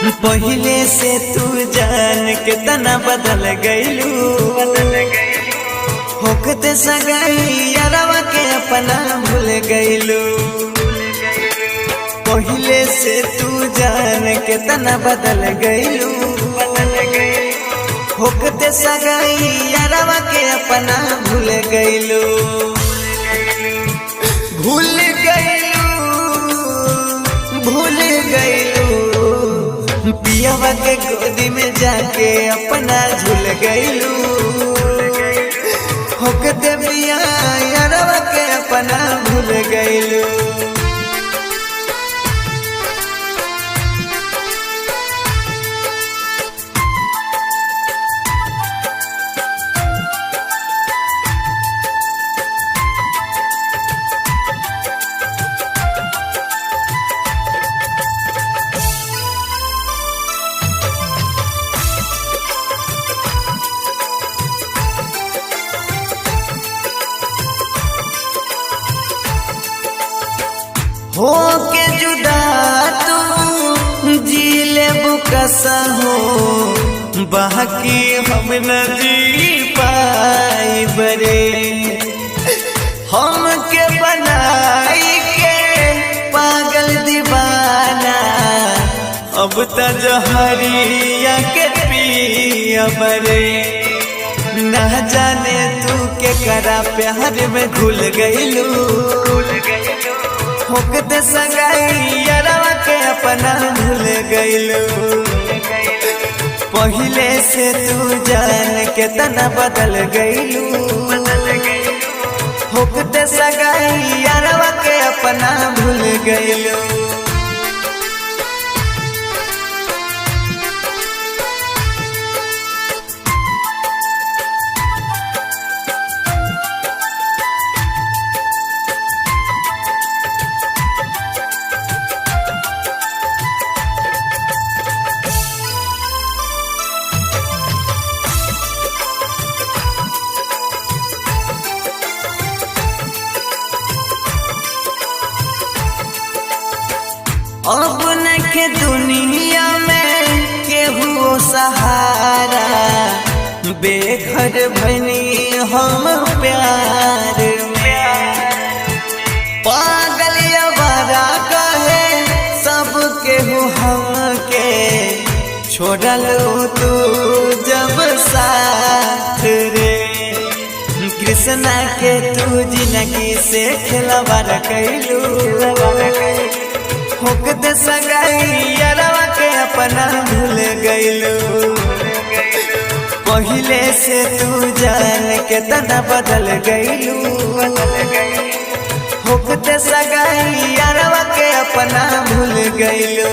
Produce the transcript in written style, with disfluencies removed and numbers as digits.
पहले से तू जान के तना बदल गईलू, होकते सगाई यारवा के अपना भूल गईलू। पहले से तू जान के तना बदल गईलू, होकते सगाई यारवा के अपना भूल गईलू। भूल गईलू पियावा के गोदी में जाके अपना झूल गईलू, होकते पिया यारवा के अपना भूल गईलू। हो के जुदा तू जी ले बुकसा हो, बाकी हम न जी पाई बरे। हम के बनाई के पागल दीवाना, अब त जहरिया के पिया बरे। ना जाने तू के करा प्यार में घुल गईलू, होकते सगाई यारवा के अपना भूल गईलू। पहले से तू जान के तना बदल गईलू, होकते सगाई यारवा के अपना भूल गईलू। अब नखे दुनिया में केहू सहारा, बेघर भनी हम प्यार में। पागल आवारा कहे सब केहू हमके, छोड़लू तू जब साथ रे। कृष्णा के तू जिंदगी से खिलवाड़ कैलू, होकते सगाई यारवा के अपना भूल गईलू। पहले से तू जान के तना बदल गईलू, होकते सगाई यारवा के अपना भूल गईलू।